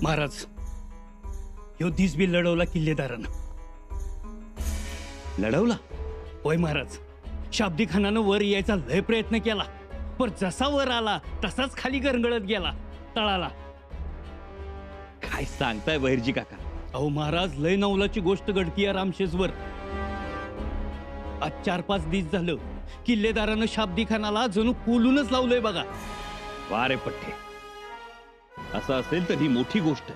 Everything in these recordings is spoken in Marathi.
महाराज, ह्यो दिस बी लढवला किल्लेदारानं. लढवला? होय महाराज. शाब्दी खानानं वर यायचा लय प्रयत्न केला, पण जसा वर आला तसाच खाली गरंगळत गेला तळाला. काय सांगताय बहिर्जी काका? अहो महाराज, लय नवलाची गोष्ट घडतीय रामशेजवर. आज 4-5 दिवस झालं किल्लेदारानं शाब्दी खानाला जणू कोलूनच लावलंय बघा. वा रे पठ्ठे, असं असेल तर ही मोठी गोष्ट.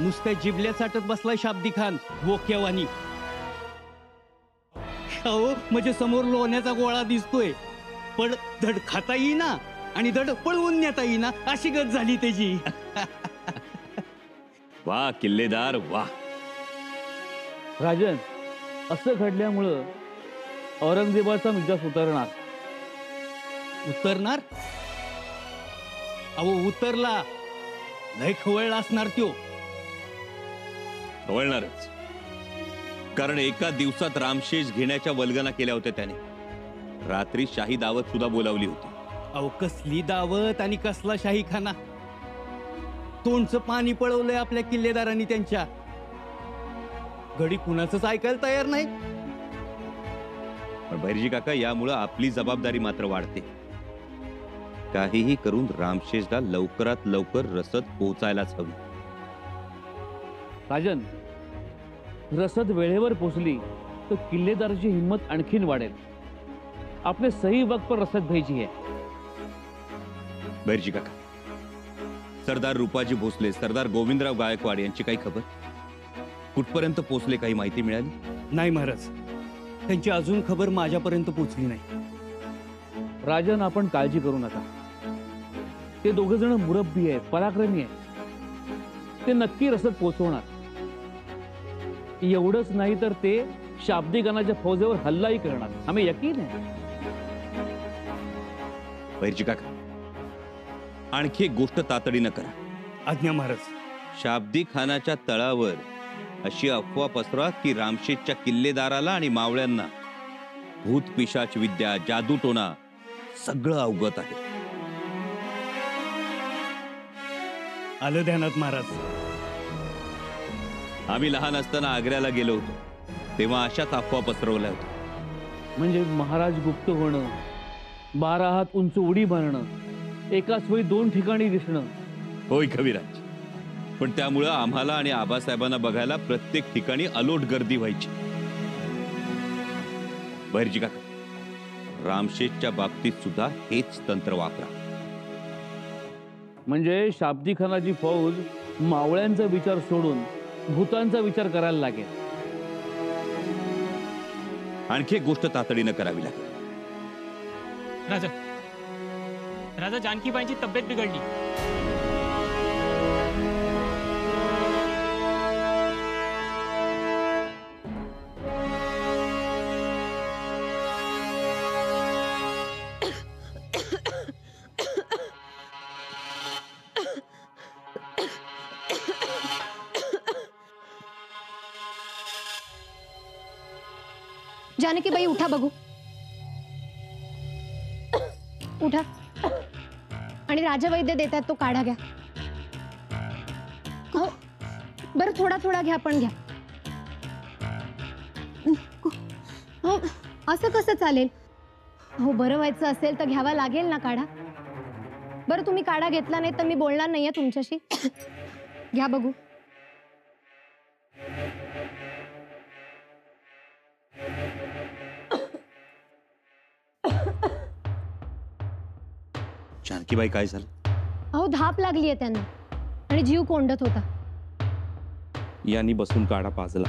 नुसत्या जिबल्या चाटत बसलाय शाब्दी खान बोक्यावानी. अहो म्हणजे समोर लोण्याचा गोळा दिसतोय, पण धड खाता येईना आणि धड पळवून नेता येईना अशी गत झाली त्याची. वा किल्लेदार वा. राजन, असं घडल्यामुळं औरंगजेबाचा मिजाज उतरणार. उतरणार? अहो उतरला, लय खवळला असणार त्यो. खवळणारच, कारण एका दिवसात रामशेष घेण्याच्या वल्गना केल्या होत्या त्याने. रात्री शाही दावत सुद्धा बोलावली होती. अहो कसली दावत आणि कसला शाही खाना. तोंडचं पाणी पळवलंय आपल्या किल्लेदारांनी त्यांच्या. घडी कुणाचंच ऐकायला तयार नाही. पण बहिर्जी काका, यामुळं आपली जबाबदारी मात्र वाढते. काहीही करून रामशेषला लवकरात लवकर रसद पोहोचायलाच हवी. राजन, रसद वेळेवर पोचली तर किल्लेदाराची हिंमत आणखीन वाढेल. आपले सही वक्त पर रसद भेजी है. बहिर्जी काका, सरदार रूपाजी भोसले, सरदार गोविंदराव गायकवाड यांची काही खबर? कुठपर्यंत पोचले, काही माहिती मिळाली? नाही महाराज, त्यांची अजून खबर माझ्यापर्यंत पोचली नाही. राजन, आपण काळजी करू नका. ते दोघ जण मुरब्बी आहेत, पराक्रमी आहेत. ते नक्की रसद पोहोचवणार. एवढंच नाही तर ते शाब्दी खानाच्या फौजेवर हल्लाही करणार. आम्ही यकीन आहे. बहिर्जी काका, आणखी एक गोष्ट तातडीनं करा. आज्ञा महाराज. शाब्दी खानाच्या तळावर अशी अफवा पसरवा की रामशेषच्या किल्लेदाराला आणि मावळ्यांना भूत पिशाच विद्या, जादूटोणा सगळं अवगत आहे. आलं ध्यानात महाराज. आम्ही लहान असताना आग्र्याला गेलो होतो, तेव्हा अशाच अफवा पसरवल्या होत्या. म्हणजे महाराज गुप्त होणं, 12 हात उंच उडी मारणं, एकाच वेळी 2 ठिकाणी दिसणं. होय कविराज, पण त्यामुळं आम्हाला आणि आबासाहेबांना बघायला प्रत्येक ठिकाणी अलोट गर्दी व्हायची. बहिर्जी काका, रामशेषच्या बाबतीत सुद्धा हेच तंत्र वापरा. म्हणजे शाब्दी खानाची फौज मावळ्यांचा विचार सोडून भूतांचा विचार करायला लागेल. आणखी एक गोष्ट तातडीनं करावी लागेल. राजा, राजा, जानकीबाईंची तब्येत बिघडली. जानकीबाई उठा बघू. उठा आणि राजवैद्य देतात तो काढा घ्या. हो बरं, थोडा थोडा घ्या, पण घ्या. हो, असं कसं चालेल? हो, बरं व्हायचं असेल तर घ्यावा लागेल ना काढा. बरं, तुम्ही काढा घेतला नाही तर मी बोलणार नाहीये तुमच्याशी. घ्या बघू. जानकीबाई, काय झालं? अहो, धाप लागलीये त्यांना आणि जीव कोंडत होता. यांनी बसून काढा पाजला.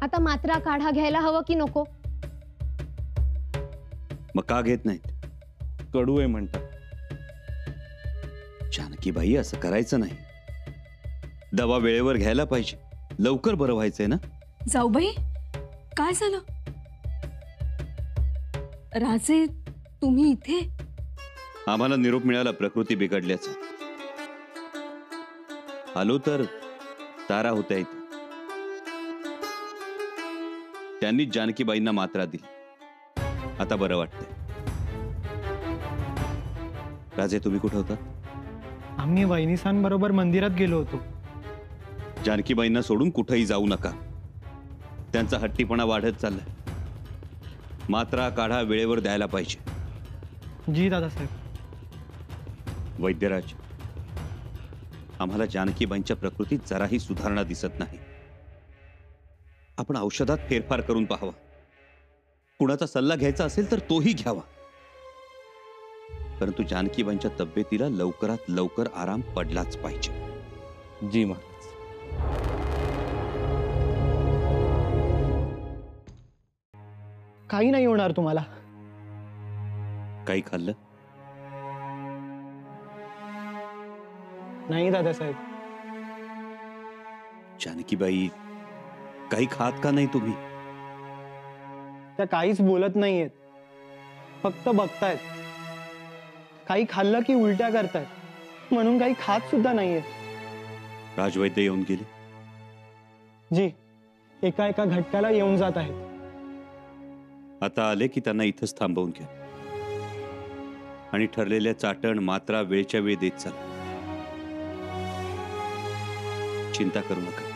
आता मात्रा काढा घ्यायला हवं की नको? मग का घेत नाहीत? कडू आहे म्हणतात. जानकीबाई, असं करायचं नाही. दवा वेळेवर घ्यायला पाहिजे. लवकर बरं व्हायचंय ना. जाऊबाई, काय झालं? राजे, तुम्ही इथे? आम्हाला निरोप मिळाला प्रकृती बिघडल्याचा. आलो तर तारा होत्या इथे. त्यांनी जानकीबाईंना मात्रा दिली. आता बरं वाटतंय. राजे, तुम्ही कुठे होता? आम्ही वहिनीसांबरोबर मंदिरात गेलो होतो. जानकीबाईंना सोडून कुठेही जाऊ नका. त्यांचा हट्टीपणा वाढत चाललाय. मात्रा काढा वेळेवर द्यायला पाहिजे. जी दादासाहेब. वैद्यराज, आम्हाला जानकीबाईंच्या प्रकृतीत जराही सुधारणा दिसत नाही. आपण औषधात फेरफार करून पाहावा. कुणाचा सल्ला घ्यायचा असेल तर तोही घ्यावा. परंतु जानकीबाईंच्या तब्येतीला लवकरात लवकर आराम पडलाच पाहिजे. जी महाराज. काही नाही होणार तुम्हाला. काही खाल्लं? नाही दादासाहेब. जानकीबाई, काही खात का नाही तुम्ही? त्या काहीच बोलत नाहीयेत, फक्त बघतायत. काही खाल्लं की उलट्या करतायत, म्हणून काही खात सुद्धा नाहीयेत. राजवैद्य येऊन गेले? जी, एका एका घटकाला येऊन जात आहेत. आता आले की त्यांना इथंच थांबवून घ्या आणि ठरलेल्या चाटण मात्रा वेळच्या वेळ देत चाल. चिंता करू नका.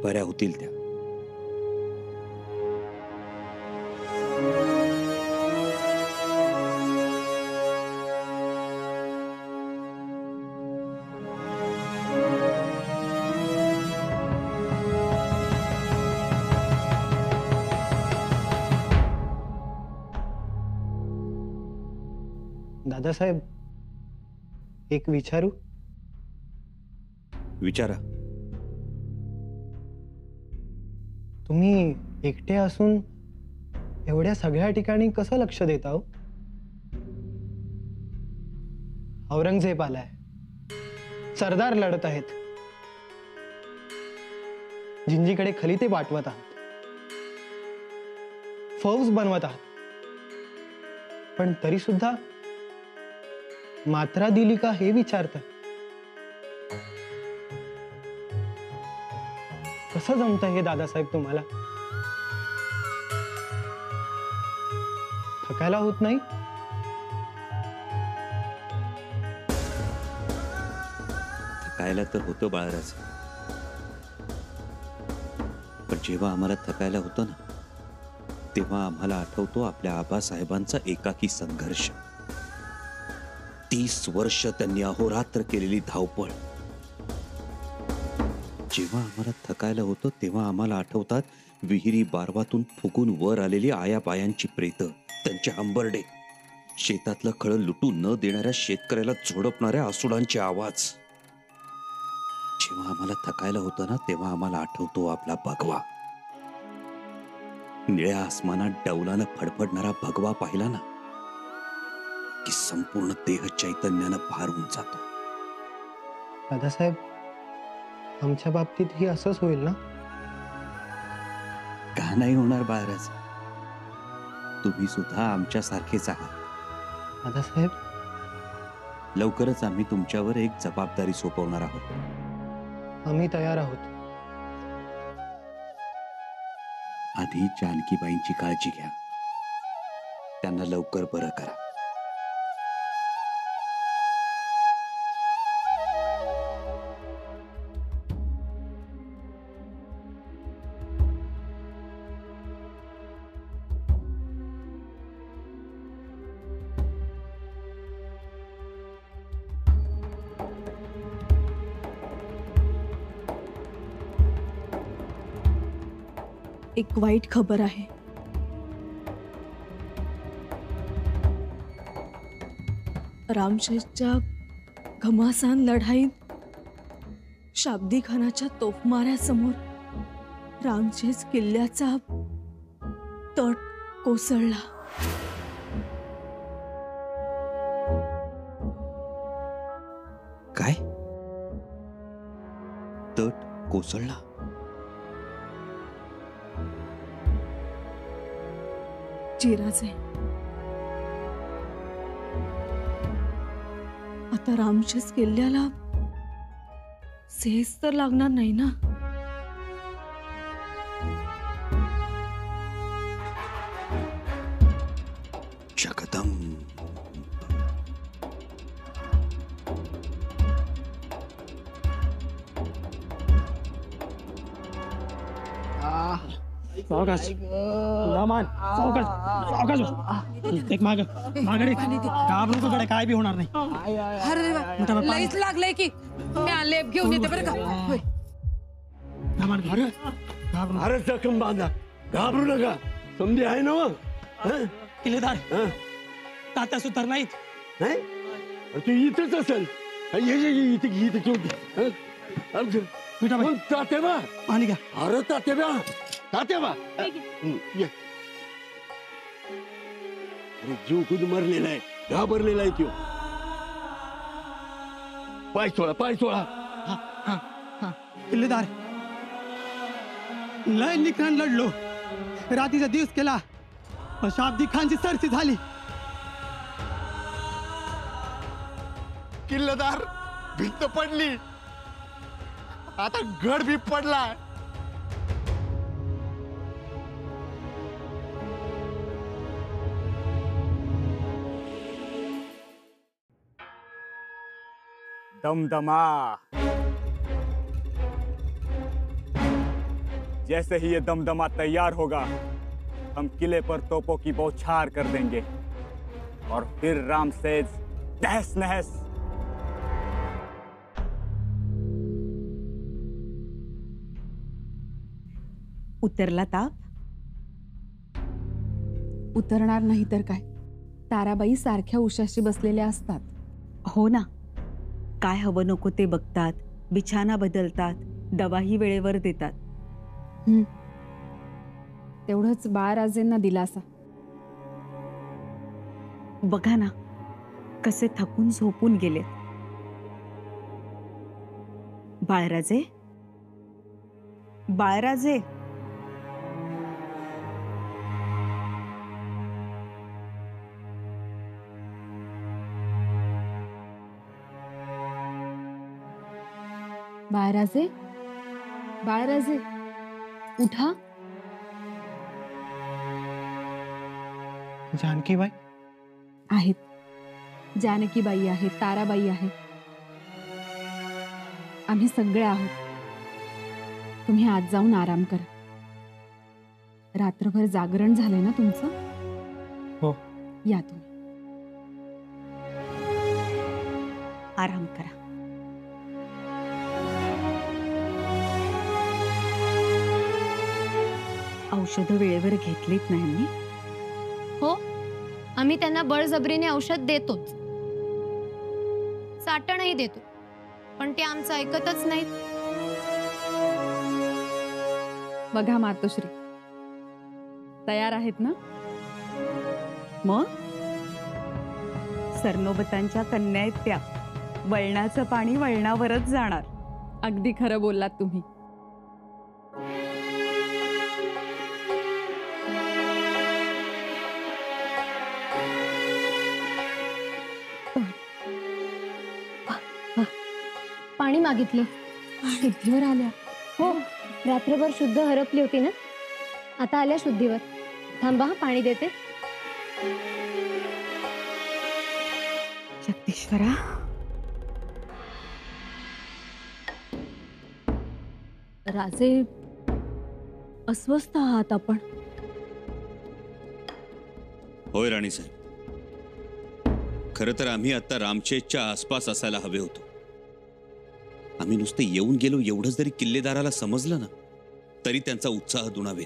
बऱ्या होतील त्या. दादासाहेब, एक विचारू? विचारा. तुम्ही एकटे असून एवढ्या सगळ्या ठिकाणी कसं लक्ष देता हो? औरंगजेब आलाय, सरदार लढत आहेत, जिंजीकडे खलिते पाठवत आहात, फौज बनवत आहात, पण तरी सुद्धा मात्रा दिली का हे विचारता. कसं जमतं हे दादासाहेब तुम्हाला? थकायला होत नाही? थकायला तर होतं बाळराज, पण जेव्हा आम्हाला थकायला होतं ना, तेव्हा आम्हाला आठवतो आपल्या आबासाहेबांचा एकाकी संघर्ष. 30 वर्ष त्यांनी अहोरात्र केलेली धावपळ. जेव्हा आम्हाला थकायला होतं तेव्हा आम्हाला आठवतात विहिरी बारवातून फुगून वर आलेली आयाबायांची प्रेतं, त्यांचे हंबरडे, शेतातलं खळं लुटू न देणाऱ्या शेतकऱ्याला झोडपणाऱ्या आसुडांचे आवाज. जेव्हा आम्हाला थकायला होतं ना, तेव्हा आम्हाला आठवतो आपला भगवा. निळ्या आसमानात डौलानं फडफडणारा भगवा पाहिला ना की संपूर्ण देह चैतन्यानं भारून जातो. दादासाहेब, आमच्या बाबतीतही असंच होईल ना? का नाही होणार बाळराज? तुम्ही सुद्धा आमच्यासारखेच आहात. दादासाहेब, लवकरच आम्ही तुमच्यावर एक जबाबदारी सोपवणार आहोत. आम्ही तयार आहोत. आधी जानकीबाईंची काळजी घ्या, त्यांना लवकर बरं करा. एक वाईट खबर आहे. रामशेषच्या घमासान लढाईत शाब्दी खानाच्या तोफमाऱ्यासमोर रामशेष किल्ल्याचा तट कोसळला. काय? तट कोसळला? चिराजे, आता रामशेष किल्ल्याला सेस तर लागणार नाही ना? सावकाश लमान सावकाश सावकाश एक माग मागडे घाबरू नको कडे काय बी होणार नाही. अरे देवा, लईच लागलंय की मी लेप घेऊन येते बरं का. होय. लमान अरे घाबरू अरे जखम बांधा, घाबरू नका. समधी आहे ना मग? किल्लेदार हं? तात्या सुतार नाहीत. नाही अरे तू इथेच असेल. इथे इथे ठेवून दे. हं? अरे, मिठाबाई मग तात्याबा, पाणी घ्या. अरे तात्याबा, तात्याबा ये. अरे जीव खुद मरलेला आहे, घाबरलेला आहे तो. पाय सोळा, पाय सोळा. किल्लेदार लय निकरान लढलो, रात्रीचा दिवस केला, पण शाब्दी खानची सरशी झाली. किल्लेदार भिंत पडली, आता गड बी पडला. दमदमा। जैसे ही ये दमदमा तैयार होगा, हम किले पर तोपों की बौछार कर देंगे और फिर रामसेज तहस नहस। उतरला ताप? उतरणार नाही तर काय, ताराबाई सारख्या उशाशी बसलेल्या असतात. हो ना, काय हवं नको ते बघतात, बिछाना बदलतात, दवाही वेळेवर देतात. तेवढंच बाळराजेंना दिलासा. बघा ना कसे थकून झोपून गेले. बाळराजे, बाळराजे, बाळराजे, बाळराजे, उठा. जानकीबाई आहेत, जानकीबाई आहेत, ताराबाई आहेत, आम्ही सगळे आहोत. तुम्ही आज जाऊन आराम करा. रात्रभर जागरण झालंय ना तुमचं? हो. या तुम्ही आराम करा. औषधं वेळेवर घेतलीत नाही मी? हो, आम्ही त्यांना बळजबरीने औषध देतोच, चाटणही देतो, पण ते आमचं ऐकतच नाहीत. बघा मातोश्री, तयार आहेत ना? मग सरनोबतांच्या कन्या आहेत त्या. वळणाचं पाणी वळणावरच जाणार. अगदी खरं बोललात तुम्ही. पाणी मागितलं, शुद्धीवर आल्या. हो, रात्रभर शुद्ध हरपली होती ना, आता आल्या शुद्धीवर. थांबा, पाणी देते. जगदीश्वरा, राजे, अस्वस्थ आहात आपण? होय राणीसाहेब, खरं तर आम्ही आता रामशेजच्या आसपास असायला हवे होतो. आम्ही नुसते येऊन गेलो एवढंच जरी किल्लेदाराला समजलं ना, तरी त्यांचा उत्साह दुणावेल.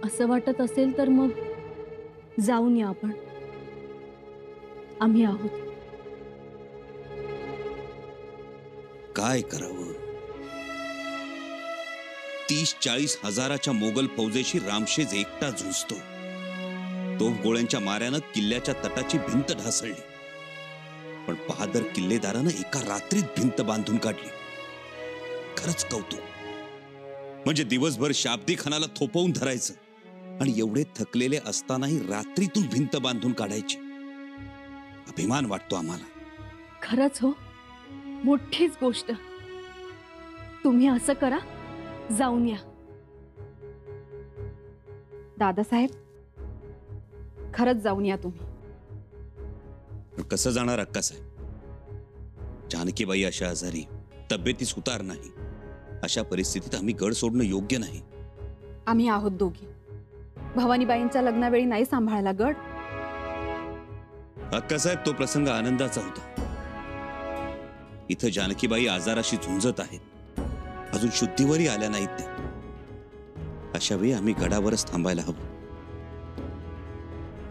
असं वाटत असेल तर मग जाऊन या आपण. आम्ही आहोत. काय करावं? 30-40 हजाराच्या मोगल फौजेशी रामशेज एकटा झुंजतो. तोफ गोळ्यांच्या माऱ्यानं किल्ल्याच्या तटाची भिंत ढासळली, पण बहादर किल्लेदारानं एका रात्रीत भिंत बांधून काढली. खरंच कौतुक. म्हणजे दिवसभर शाब्दी खानाला थोपवून धरायचं आणि एवढे थकलेले असतानाही रात्रीतून भिंत बांधून काढायची. अभिमान वाटतो आम्हाला. खरंच हो, मोठीच गोष्ट. तुम्ही असं करा, जाऊन या. दादासाहेब, खरंच जाऊन या तुम्ही. कसं जाणार अक्कासाहेब? जानकीबाई अशा आजारी, तब्येतीस उतार नाही, अशा परिस्थितीत आम्ही गड सोडणं योग्य नाही. आम्ही आहोत दोघी. भवानीबाईंच्या लग्नावेळी नाही सांभाळला गड. अक्कासाहेब, तो प्रसंग आनंदाचा होता. इथं जानकीबाई आजाराशी झुंजत आहेत, अजून शुद्धीवरही आल्या नाहीत त्या. अशा वेळी आम्ही गडावरच थांबायला हवं,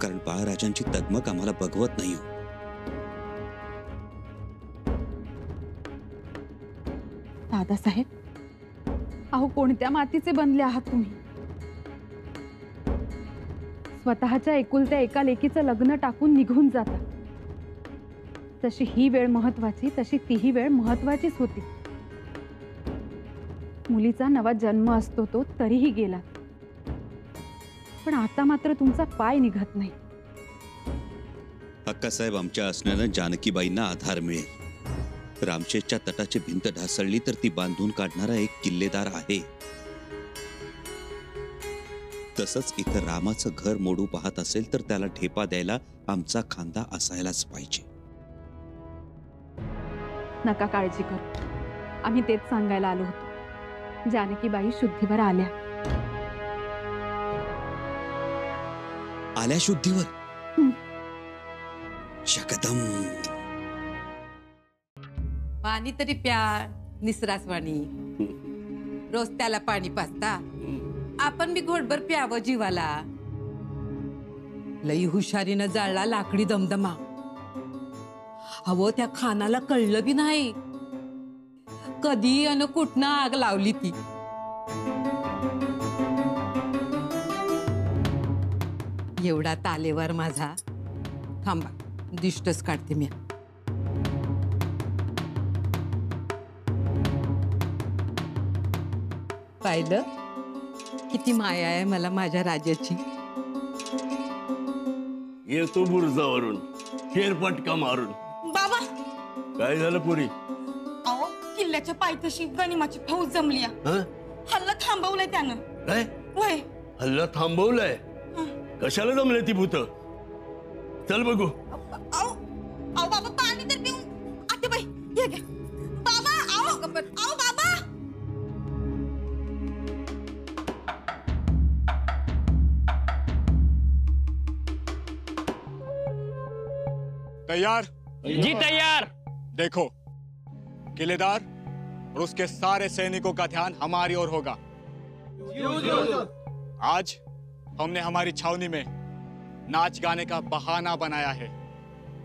कारण बाळराजांची तगमग आम्हाला बघवत नाही. दादासाहेब, अहो कोणत्या मातीचे बनले आहात तुम्ही? स्वतःच्या एकुलत्या एका लेकीचं लग्न टाकून निघून जाता. जशी ही वेळ महत्वाची तशी तीही वेळ महत्वाचीच होती. मुलीचा नवा जन्म असतो तो तरीही गेला, पण आता मात्र तुमचा पाय निघत नाही. अक्कासाहेब, आमच्या असण्यानं जानकीबाईंना आधार मिळेल. रामशेषच्या तटाची भिंत ढासळली तर ती बांधून काढणारा एक किल्लेदार आहे. तसंच इथं रामाचं घर मोडू पाहत असेल तर त्याला ठेपा द्यायला आमचा खांदा असायलाच पाहिजे. नका काळजी करू, आम्ही तेच सांगायला आलो होतो. जानकीबाई शुद्धीवर आल्या. आल्या शुद्धीवर? शकदम. पाणी तरी प्या, निसरासवाणी. रोज त्याला पाणी पाजता, आपण बी घोटभर प्यावं जीवाला. लई हुशारीनं जाळला लाकडी दमदमा. अहो, त्या खानाला कळलं बी नाही कधी अन कुठनं आग लावली ती. एवढा तालेवर माझा. थांबा, दिष्टच काढते मी. पाहिलं किती माया आहे मला माझ्या राजाची. येतो बुरजावरून फेरफटका मारून. बाबा, काय झालं पुरी? अहो, किल्ल्याच्या पायथ्याशी गनिमाची फौज जमली आहे. हल्ला थांबवलाय त्यानं. काय? वय हल्ला थांबवलाय? कशाला जमले ती भूत? चल बघू. अहो बाबा, पाणी तर पिऊन. आतेबाई, हे घ्या. बाबा, अहो बाबा. तैयार? जी तैयार. देखो, किलेदार और उसके सारे सैनिकों का ध्यान हमारी ओर होगा. आज हमने हमारी छावनी में नाच गाने का बहाना बनाया है.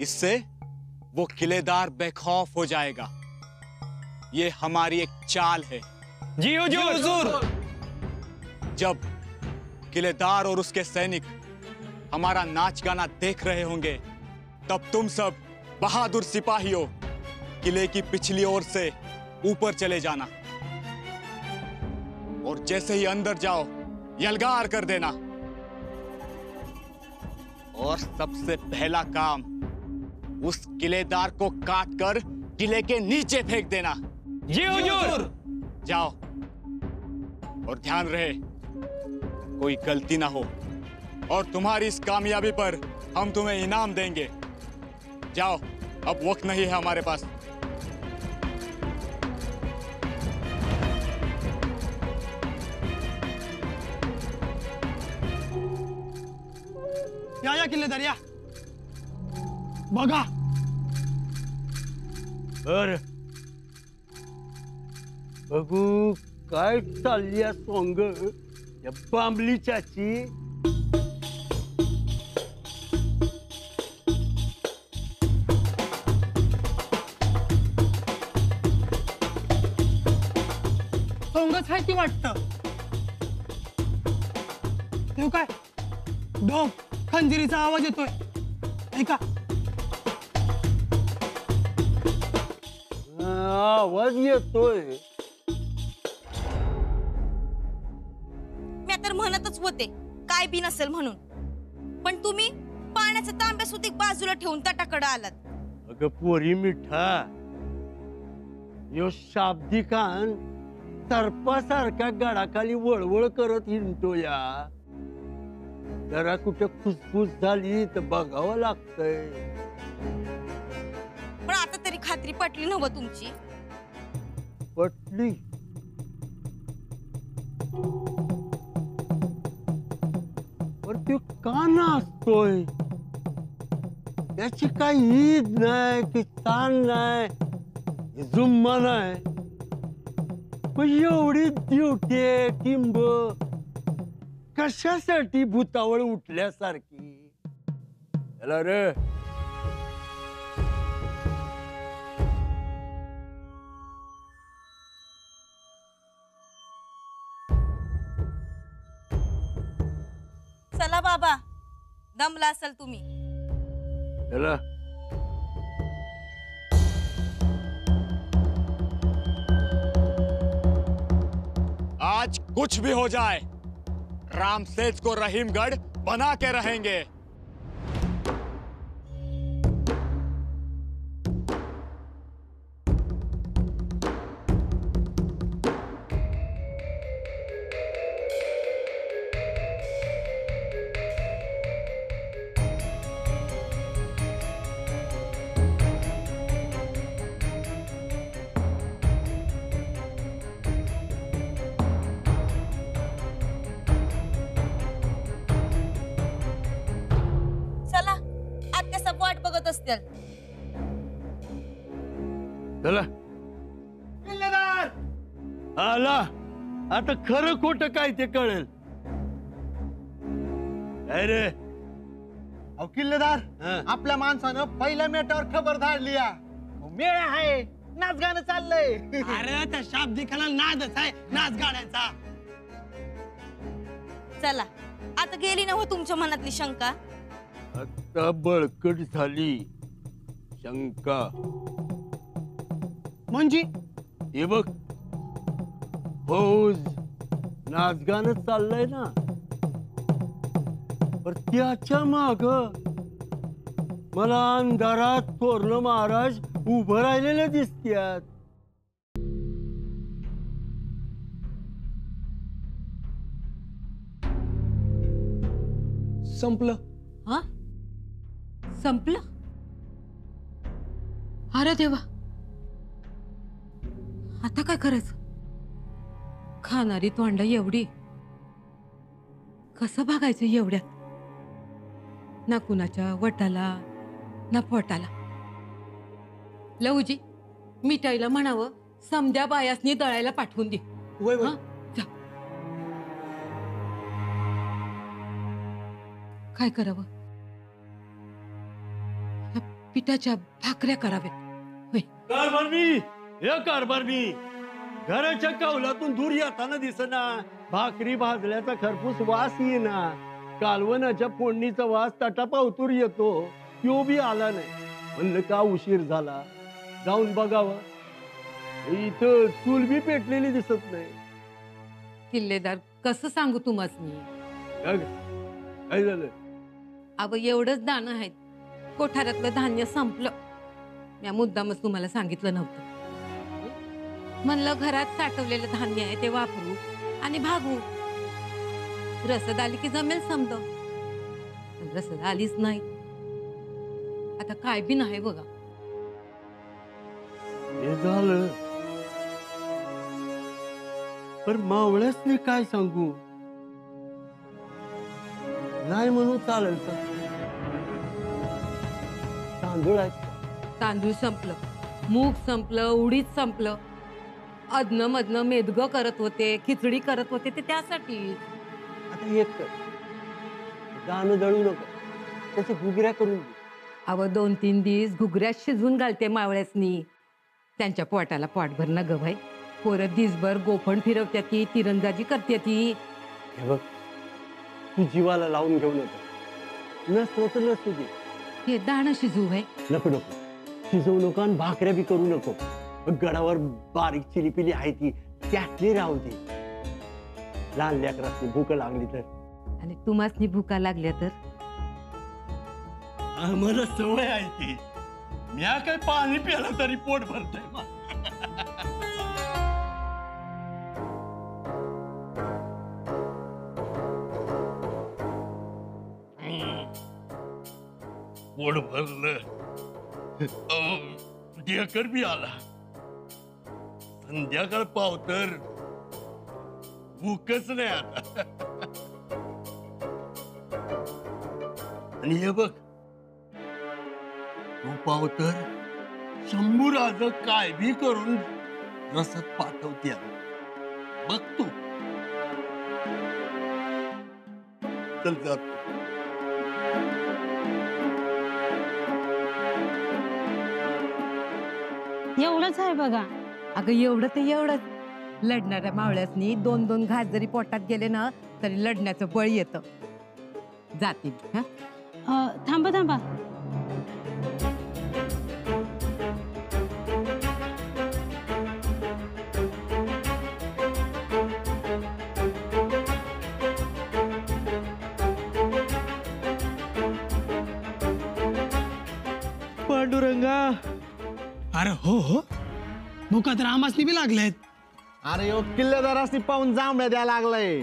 इससे वो किलेदार बेखौफ हो जाएगा. ये हमारी एक चाल है. जी हुजूर. जब किलेदार और उसके सैनिक हमारा नाच गाना देख रहे होंगे, तब तुम सब बहादुर सिपाहियों किले की पिछली ओर से ऊपर चले जाना, और जैसे ही अंदर जाओ यलगार कर देना. और सबसे पहला काम, उस किलेदार को काट कर किले के नीचे फेंक देना. जी हुजूर. जाओ, और ध्यान रहे कोई गलती ना हो, और तुम्हारी इस कामयाबी पर हम तुम्हें इनाम देंगे. जाओ, अब वक्त नहीं है हमारे पास. या किल्लेदार या. बघा. बर बघू काय चालली आहे सोंग या बांबलीच्याची. सोंगच आहे ती वाटतं. हे काय? ढोक खंजिरीचा आवाज येतोय. ऐका. आवाज येतोय. मी तर म्हणतच होते काय बी नसेल म्हणून, पण तुम्ही पाण्याचा तांब्या सुद्धा बाजूला ठेवून तटाकडे आलात. अगं पोरी मिठा, यो शाब्दिकान सर्पासारख्या गडाखाली वळवळ करत हिंडतो या. जरा कुठे फुसफुस झाली तर बघावं लागतंय. पण आता तरी खात्री पटली नव तुमची? पटली. पर तो का नाचतोय? त्याची काही ईद नाही की ताण नाही, जुम्मा नाही. पण एवढी ड्युटी टिंब कशासाठी भूतावळ उठल्यासारखी? चला रे. चला बाबा, दमला असेल तुम्ही. चला. आज कुछ भी हो जाए, रामसेज को रहीमगढ़ बना के रहेंगे. चला, आत्या सब वाट बघत असतील. चला. आला. आता खरं खोटं काय ते कळेल. काय रे? अहो किल्लेदार, आपल्या माणसानं पहिल्या मेटावर खबर धाडली. मेळ आहे, नाच गाणं चाललंय. अरे त्या शाब्दिकाला नादच आहे, नाच गाण्याचा. चला, आता गेली ना हो तुमच्या मनातली शंका? आता बळकट झाली शंका. म्हणजे हे बघ, फौज नाच गाणं चाललंय ना, पर त्याच्या माग मला अंधारात थोरलं महाराज उभं राहिलेले दिसतात. संपलं. हा, संपलं. अरे देवा, आता काय करायचं? खाणारी तोंड एवढी, कसं भागायचं एवढ्यात? ना कुणाच्या वटाला ना पोटाला. लवजी, मिठाईला म्हणावं समद्या बायासनी दळायला पाठवून दे. हा, जा. काय करावं? ह्या पिठाच्या भाकऱ्या कराव्यात. होय. कारभार मी, हे कारभार मी. घराच्या कौलातून दूर येताना दिसना, भाकरी भाजल्याचा खरपूस वास येईना, कालवनाच्या फोडणीचा वास तटापावतूर येतो, तो बी आला नाही. म्हणलं का उशीर झाला, जाऊन बघावं. इथं चूल बी पेटलेली दिसत नाही. किल्लेदार, कसं सांगू तुम्हासनी? काय झालं? अव एवढंच दाणं आहेत, कोठारातलं धान्य संपलं. या मुद्दामच तुम्हाला सांगितलं नव्हतं. म्हणलं घरात साठवलेलं धान्य आहे ते वापरू आणि भागू. रसद आली की जमेल समज. रसद आलीच नाही. आता काय बी नाही बघा. हे झालं, पण मावळ्यासनी काय सांगू? नाही म्हणून चालेल का? तांदूळ आहे. तांदूळ संपलं, मूग संपलं, उडीद संपलं. अदनं मधनं मेदगं करत होते, खिचडी करत होते, ते त्यासाठी. आता एक कर, दाणं दळू नको, त्याच्या घुगऱ्या करून दे. अव 2-3 दिवस घुगऱ्यात शिजवून घालते मावळ्यासनी. त्यांच्या पोटाला पोटभर न गवाय. पोरं दिसभर गोफण फिरवत्या ती, तिरंदाजी करते ती. हे बघ, तू जीवाला लावून घेऊ नको. नसलं तर नसू दे. हे दाणं शिजू आहे. नको नको, शिजवू नको आणि भाकऱ्या बी करू नको. गडावर बारीक चिलीपिली आहे ती, त्यातली राहू दे. लहान लेकरासनी भूक लागली तर. आणि तुम्हासनी भुका लागल्या तर? आम्हाला सवय आहे ती. म्या काय पाणी प्यालं तरी पोट भरतंय. पोट भरलं, ढेकर बी आला. संध्याकाळ पावतर भूकच नाही आता. आणि हे बघ, तू पावतर शंभूराज काय बी करून रसद पाठवते. बघ तू. चल जातो. एवढंच आहे बघा. अगं एवढं ते एवढंच. लढणाऱ्या मावळ्यासनी 2-2 घास जरी पोटात गेले ना तरी लढण्याचं बळ येतं. जातील. थांबा थांबा. पांडुरंगा. अरे हो हो, मुका तर आमासनी बी लागलेत. अरे यो किल्लेदारासनी पाहून जांभळ्या द्यायला लागलाय.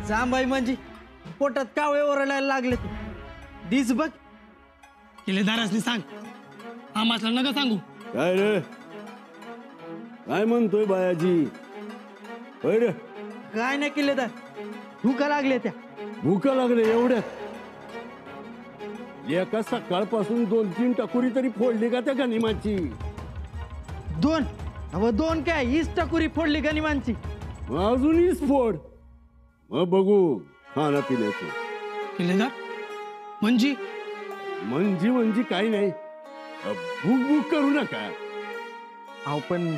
जांबाई म्हणजे पोटात कावळे ओरडायला लागले. दिस बघ. किल्लेदारासनी सांग, आमासला नका सांगू. काय रे, काय म्हणतोय बायाजी? रे काय नाही किल्लेदार, भूका लागले त्या. भूका लागले एवढ्यात? एका सकाळपासून 2-3 टकुरी तरी फोडली का त्या गनिमाची? 2 काय, हीच टकुरी फोडली गनिमांची. अजून हीच फोड. मग बघू खाणं पिण्याचं. किल्लेदार म्हणजे म्हणजे काही नाही. भूक भूक करू नका. अहो पण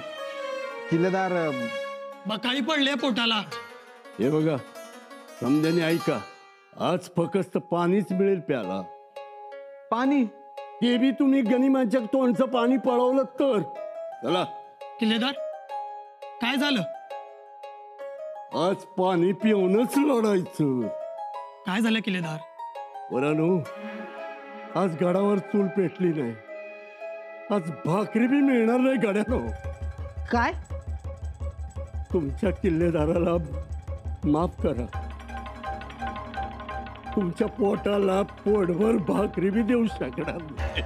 किल्लेदार, बकाळी पडले पोटाला. हे बघा, समजाने ऐका, आज फक्त पाणीच मिळेल प्याला. पाणी? ते बी तुम्ही गनिमाच्या तोंडचं पाणी पळवलं तर. चला. किल्लेदार काय झालं? आज पाणी पिऊनच लढायचं. काय झालं किल्लेदार? वरानू, आज गडावर चूल पेटली नाही. आज भाकरी बी मिळणार नाही गड्यानो. काय? तुमच्या किल्लेदाराला माफ करा. तुमच्या पोटाला पोटभर भाकरी बी देऊ शकणार नाही.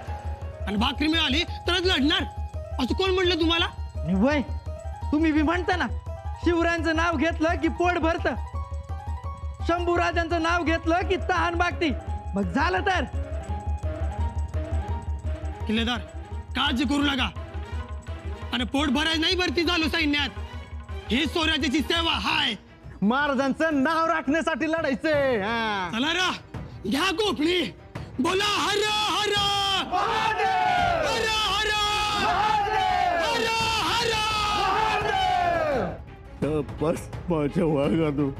आणि भाकरी मिळाली तरच लढणार असं कोण म्हणलं तुम्हाला? वय, तुम्ही बी म्हणता ना, शिवरायांचं नाव घेतलं की पोट भरत, शंभूराजांचं नाव घेतलं की तहान भागती. मग झालं तर. किल्लेदार काळजी करू नका. आणि पोट भरायला नाही भरती झालो सैन्यात. ही स्वराज्याची सेवा हाय. महाराजांचं नाव राखण्यासाठी लढायचंय. चला रा, घ्या गोफणी, बोला हर हर हर हर हर हर. बस माझ्या वाघानो.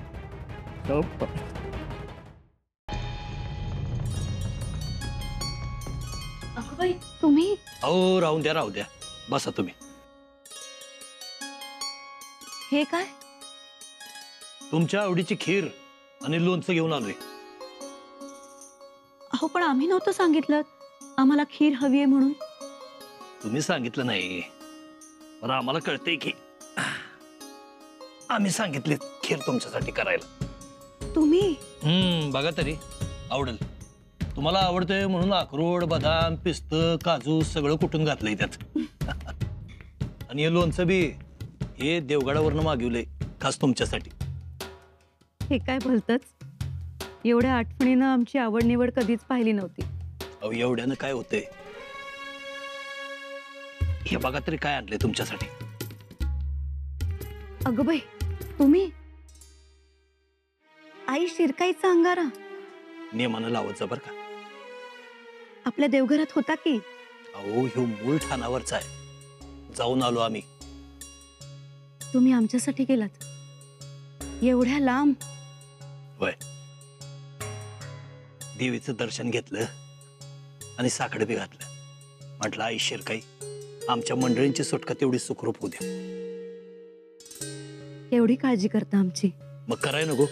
तुम्ही? अहो राहून द्या. बसा तुम्ही. हे काय? तुमच्या आवडीची खीर आणि लोणचं घेऊन आलोय. अहो पण आम्ही नव्हतं सांगितलं आम्हाला खीर हवी आहे म्हणून. तुम्ही सांगितलं नाही, पण आम्हाला कळतंय की आम्ही सांगितले खीर तुमच्यासाठी करायला. तुम्ही? बघा तरी आवडेल. तुम्हाला आवडतंय म्हणून अक्रोड, बदाम, पिस्त, काजू सगळं कुठून घातलंय त्यात. आणि हे लोणचं बी हे देवगडावरनं मागवलंय खास तुमच्यासाठी. हे काय भलतच, एवढ्या आठवणीनं आमची आवड निवड कधीच पाहिली नव्हती. अहो एवढ्यानं काय होतंय? हे बघा तरी काय आणलंय तुमच्यासाठी. अगं बाई, तुम्ही? आई शिरकाईचा अंगारा नियमानं लावत जा बरं का. आपल्या देवघरात होता की. अहो ह्यो मूळ ठाणावरचा आहे. जाऊन आलो आम्ही. तुम्ही आमच्यासाठी गेलात एवढ्या लांब? होय, देवीचं दर्शन घेतलं आणि साखर बी घातलं. म्हटलं आई शिरकाई, आमच्या मंडळींची सुटका तेवढी सुखरूप होऊ द्या. एवढी काळजी करता आमची. मग कराय नको?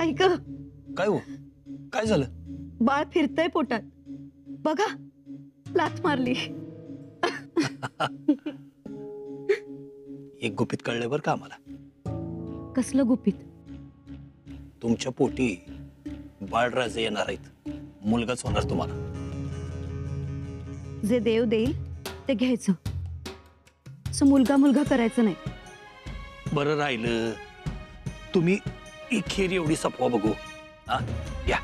ऐक, काय हो, काय झालं? बाळ फिरतय पोटात बघा. लाथ मारली. एक गुपित कळलंय बरं का आम्हाला. कसलं गुपित? तुमच्या पोटी बाळराजे येणार आहेत. मुलगाच होणार तुम्हाला. जे देव देईल ते घ्यायचं, असं मुलगा मुलगा करायचं नाही. बरं राहिलं तुम्ही ही खीर एवढी सपवा बघू. हा या.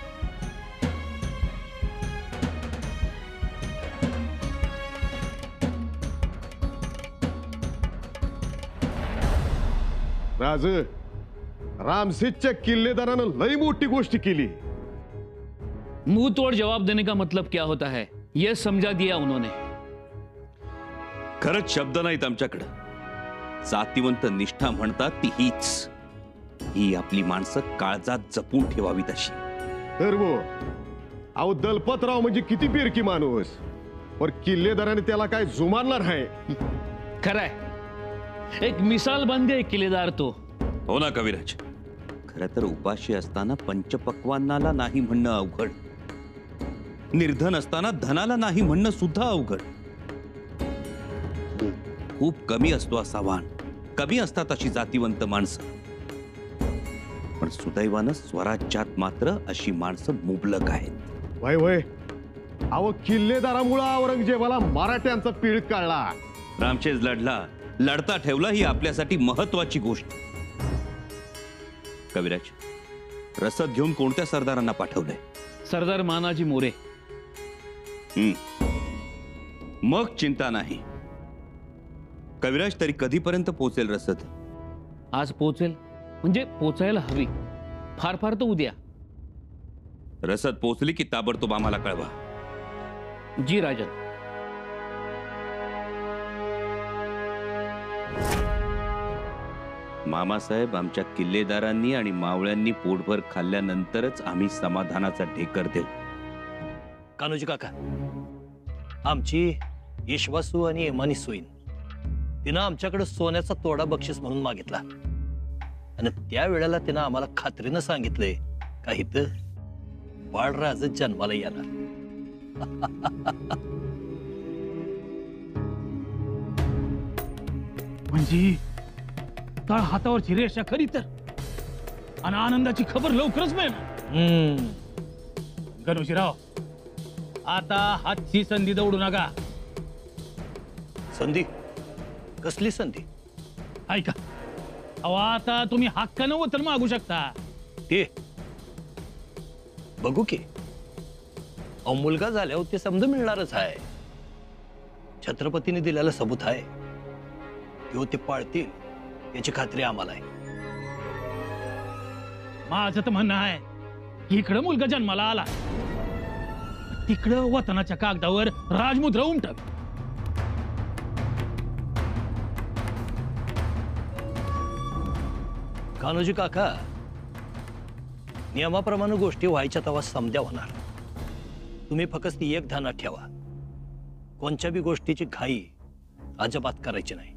राज, रामसेजच्या किल्लेदारानं लई मोठी गोष्ट केली. मुंह तोड़ जवाब देने का मतलब क्या होता है ये समझा दिया उन्होंने. खरंच शब्द नाहीत आमच्याकडे. जातीवंत निष्ठा म्हणतात ती हीच. ही आपली माणसं काळजात जपून ठेवावीत अशी. तर वो अहो दलपतराव म्हणजे किती बेरकी माणूस, और किल्लेदाराने त्याला काय जुमानणार आहे. खरंय, एक मिसाल बन गए किलेदार तो. हो ना कविराज. खरं तर उपाशी असताना पंचपक्वान्नाला नाही म्हणणं अवघड, निर्धन असताना धनाला नाही म्हणणं सुद्धा अवघड. खूप कमी असतो असा वाण, कमी असतात अशी जातीवंत माणसं. पण सुदैवानं स्वराज्यात मात्र अशी माणसं मुबलक आहेत. वय वय अहो किल्लेदारामुळे औरंगजेबाला मराठ्यांचा पीळ काढला. रामचेज लढला, लढता ठेवला ही आपल्यासाठी महत्वाची गोष्ट. कविराज, रसद घेऊन कोणत्या सरदारांना पाठवलंय? सरदार मानाजी मोरे. मग चिंता नाही. कविराज, तरी कधीपर्यंत पोहोचेल रसद? आज पोहोचेल म्हणजे पोचायला हवी, फार फार तर उद्या. रसद पोहोचली की ताबडतोब आम्हाला कळवा. जी राजन. मामासाहेब, आमच्या किल्लेदारांनी आणि मावळ्यांनी पोटभर खाल्ल्यानंतरच आम्ही समाधानाचा ढेकर देऊ. कान्होजी काका, आमची विश्वासू आणि इमानी सोयीन तिनं आमच्याकडे सोन्याचा तोडा बक्षीस म्हणून मागितला, आणि त्या वेळेला तिनं आम्हाला खात्रीनं सांगितलंय का इथं बाळराज जन्माला येणार. म्हणजे तळ हातावरची रेषा खरी तर, आणि आनंदाची खबर लवकरच मिळेल. गणोजीराव, आता हातची संधी दौडू नका. संधी? कसली संधी? ऐका, अहो आता तुम्ही हक्कानं वतन मागू शकता. ते बघू की. अहो मुलगा झाल्यावर ते समज मिळणारच आहे. छत्रपतीने दिलेला सबूत आहे, किंवा ते पाळतील याची खात्री आम्हाला आहे. माझं तर म्हणणं आहे की इकडं मुलगा जन्माला आला, तिकडं वतनाच्या कागदावर राजमुद्रा उमटावी. कान्होजी काका, नियमाप्रमाणे गोष्टी व्हायच्या तेव्हा समध्या होणार. तुम्ही फक्त ती एक ध्यानात ठेवा, कोणत्या बी गोष्टीची घाई अजिबात करायची नाही.